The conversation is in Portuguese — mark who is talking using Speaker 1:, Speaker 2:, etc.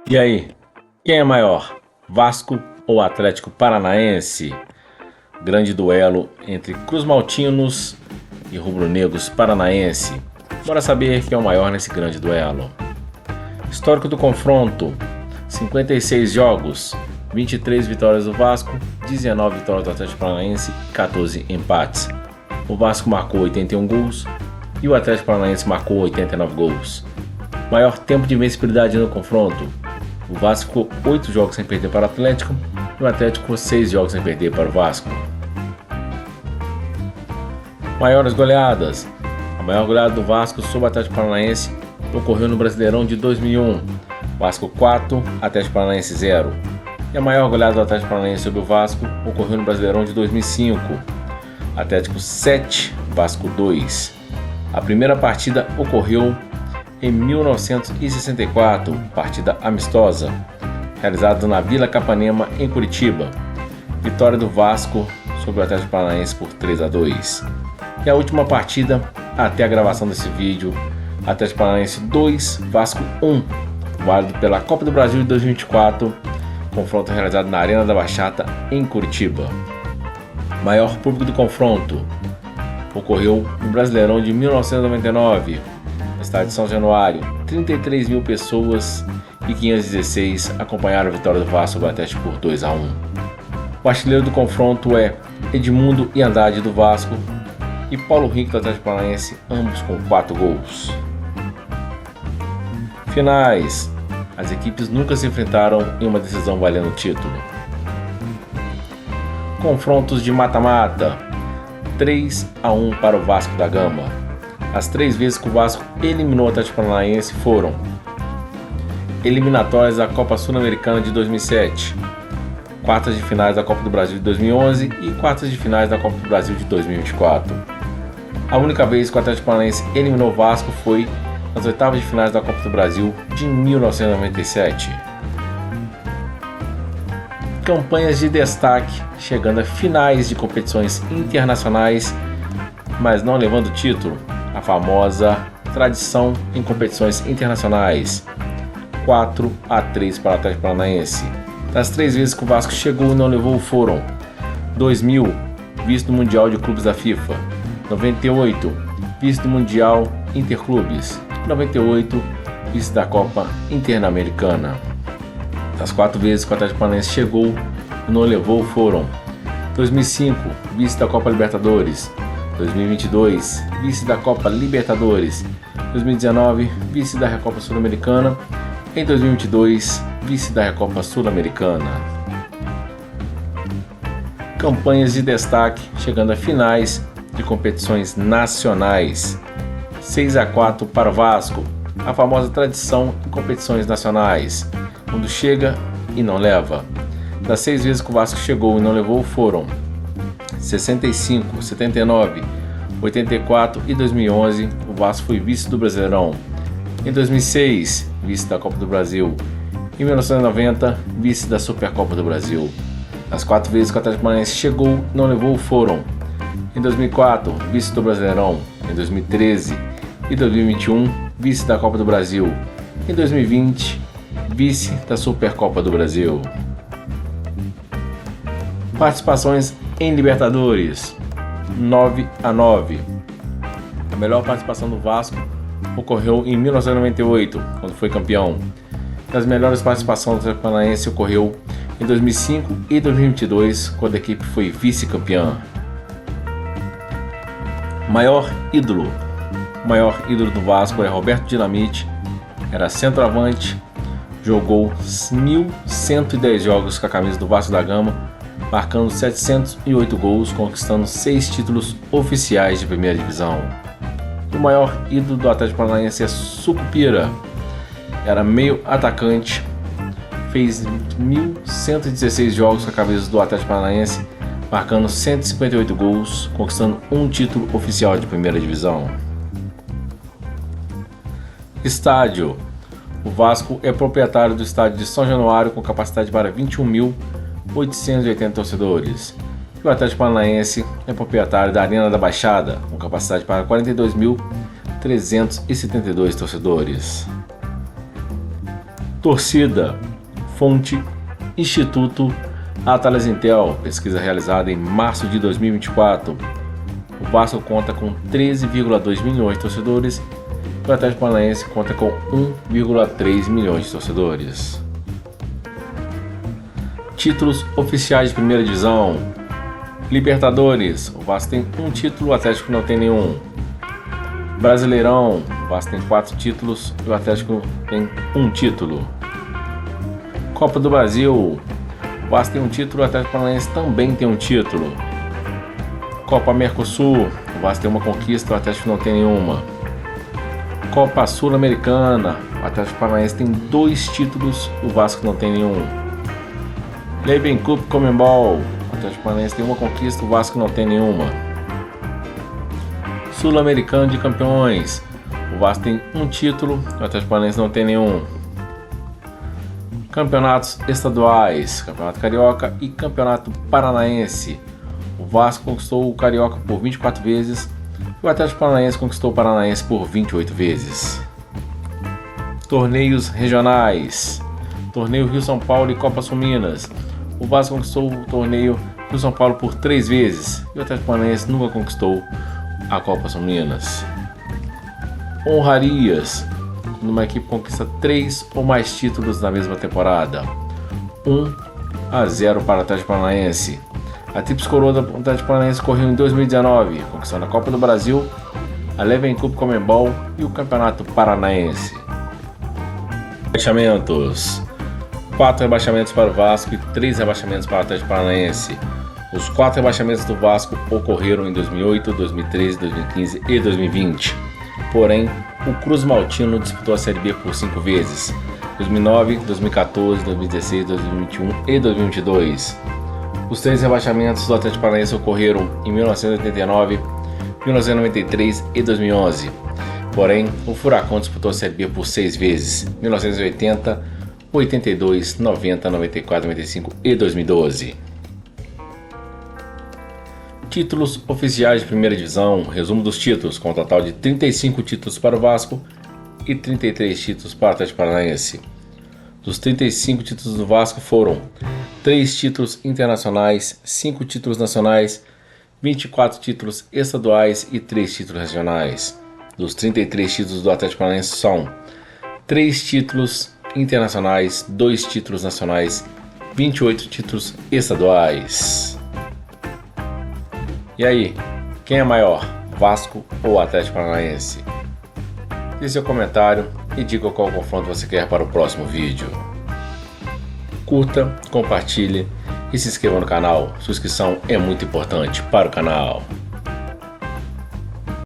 Speaker 1: E aí, quem é maior, Vasco ou Atlético Paranaense? Grande duelo entre cruz-maltinos e rubro-negros paranaense. Bora saber quem é o maior nesse grande duelo. Histórico do confronto: 56 jogos, 23 vitórias do Vasco, 19 vitórias do Atlético Paranaense e 14 empates. O Vasco marcou 81 gols e o Atlético Paranaense marcou 89 gols. Maior tempo de invencibilidade no confronto: o Vasco ficou 8 jogos sem perder para o Atlético e o Atlético ficou 6 jogos sem perder para o Vasco. Maiores goleadas: a maior goleada do Vasco sobre o Atlético Paranaense ocorreu no Brasileirão de 2001, Vasco 4, Atlético Paranaense 0. E a maior goleada do Atlético Paranaense sobre o Vasco ocorreu no Brasileirão de 2005, Atlético 7, Vasco 2. A primeira partida ocorreu em 1964, partida amistosa, realizada na Vila Capanema, em Curitiba. Vitória do Vasco sobre o Atlético Paranaense por 3-2. E a última partida, até a gravação desse vídeo, Atlético Paranaense 2, Vasco 1, válido pela Copa do Brasil de 2024, confronto realizado na Arena da Baixada, em Curitiba. Maior público do confronto ocorreu no Brasileirão de 1999, no estádio de São Januário. 33 mil pessoas e 516 acompanharam a vitória do Vasco sobre o Atlético por 2-1. O artilheiro do confronto é Edmundo e Andrade do Vasco e Paulo Henrique do Atlético Paranaense, ambos com 4 gols. Finais: as equipes nunca se enfrentaram em uma decisão valendo o título. Confrontos de mata-mata: 3-1 para o Vasco da Gama. As 3 vezes que o Vasco eliminou o Atlético Paranaense foram eliminatórias da Copa Sul-Americana de 2007, quartas de finais da Copa do Brasil de 2011 e quartas de finais da Copa do Brasil de 2024. A única vez que o Atlético Paranaense eliminou o Vasco foi nas oitavas de finais da Copa do Brasil de 1997. Campanhas de destaque, chegando a finais de competições internacionais, mas não levando o título. A famosa tradição em competições internacionais: 4-3 para o Atlético Paranaense. Das 3 vezes que o Vasco chegou e não levou foram 2000, vice do Mundial de Clubes da FIFA; 98, vice do Mundial Interclubes; 98, vice da Copa Interamericana. Das 4 vezes que o Atlético Paranaense chegou e não levou foram 2005, vice da Copa Libertadores; 2022, vice da Copa Libertadores; 2019, vice da Recopa Sul-Americana; em 2022, vice da Recopa Sul-Americana. Campanhas de destaque, chegando a finais de competições nacionais: 6-4 para o Vasco, a famosa tradição em competições nacionais, quando chega e não leva. Das 6 vezes que o Vasco chegou e não levou foram 65, 79, 84 e 2011, o Vasco foi vice do Brasileirão. Em 2006, vice da Copa do Brasil. Em 1990, vice da Supercopa do Brasil. As 4 vezes que o Atlético Paranaense chegou e não levou foram: em 2004, vice do Brasileirão; em 2013 e 2021, vice da Copa do Brasil; em 2020, vice da Supercopa do Brasil. Participações em Libertadores: 9-9. A melhor participação do Vasco ocorreu em 1998, quando foi campeão. As melhores participações do Atlético Paranaense ocorreu em 2005 e 2022, quando a equipe foi vice-campeã. Maior ídolo: o maior ídolo do Vasco é Roberto Dinamite. Era centroavante, jogou 1.110 jogos com a camisa do Vasco da Gama, marcando 708 gols, conquistando 6 títulos oficiais de primeira divisão. O maior ídolo do Atlético Paranaense é Sucupira. Era meio atacante, fez 1.116 jogos com a camisa do Atlético Paranaense, marcando 158 gols, conquistando 1 título oficial de primeira divisão. Estádio: o Vasco é proprietário do estádio de São Januário, com capacidade para 21.880 torcedores. E o Atlético Paranaense é proprietário da Arena da Baixada, com capacidade para 42.372 torcedores. Torcida. Fonte: Instituto Atlas Intel, pesquisa realizada em março de 2024. O Vasco conta com 13,2 milhões de torcedores e o Atlético Paranaense conta com 1,3 milhões de torcedores. Títulos oficiais de primeira divisão. Libertadores, o Vasco tem um título, o Atlético não tem nenhum. Brasileirão, o Vasco tem 4 títulos e o Atlético tem um título. Copa do Brasil, o Vasco tem um título, o Atlético Paranaense também tem um título. Copa Mercosul, o Vasco tem uma conquista, o Atlético não tem nenhuma. Copa Sul-Americana, o Atlético Paranaense tem 2 títulos, o Vasco não tem nenhum. Leibem Cup Comembol, o Atlético Paranaense tem uma conquista, o Vasco não tem nenhuma. Sul-Americano de Campeões, o Vasco tem um título, o Atlético Paranaense não tem nenhum. Campeonatos estaduais, Campeonato Carioca e Campeonato Paranaense. O Vasco conquistou o Carioca por 24 vezes e o Atlético Paranaense conquistou o Paranaense por 28 vezes. Torneios regionais. Torneio Rio-São Paulo e Copa Sul Minas. O Vasco conquistou o torneio Rio-São Paulo por 3 vezes e o Atlético Paranaense nunca conquistou a Copa Sul Minas. Honrarias. Quando uma equipe conquista 3 ou mais títulos na mesma temporada. 1-0 para o Atlético Paranaense. A Tríplice Coroa do Atlético Paranaense correu em 2019, conquistando a Copa do Brasil, a Leibem Cup Comembol e o Campeonato Paranaense. Rebaixamentos. 4 rebaixamentos para o Vasco e 3 rebaixamentos para o Atlético Paranaense. Os 4 rebaixamentos do Vasco ocorreram em 2008, 2013, 2015 e 2020. Porém, o Cruz Maltino disputou a Série B por 5 vezes: 2009, 2014, 2016, 2021 e 2022. Os 3 rebaixamentos do Atlético Paranaense ocorreram em 1989, 1993 e 2011. Porém, o Furacão disputou a Série B por 6 vezes: 1980, 82, 90, 94, 95 e 2012. Títulos oficiais de primeira divisão. Resumo dos títulos, com um total de 35 títulos para o Vasco e 33 títulos para o Atlético Paranaense. Dos 35 títulos do Vasco foram 3 títulos internacionais, 5 títulos nacionais, 24 títulos estaduais e 3 títulos regionais. Dos 33 títulos do Atlético Paranaense são 3 títulos internacionais, 2 títulos nacionais, 28 títulos estaduais. E aí, quem é maior, Vasco ou Atlético Paranaense? Deixe seu comentário e diga qual confronto você quer para o próximo vídeo. Curta, compartilhe e se inscreva no canal. Sua inscrição é muito importante para o canal.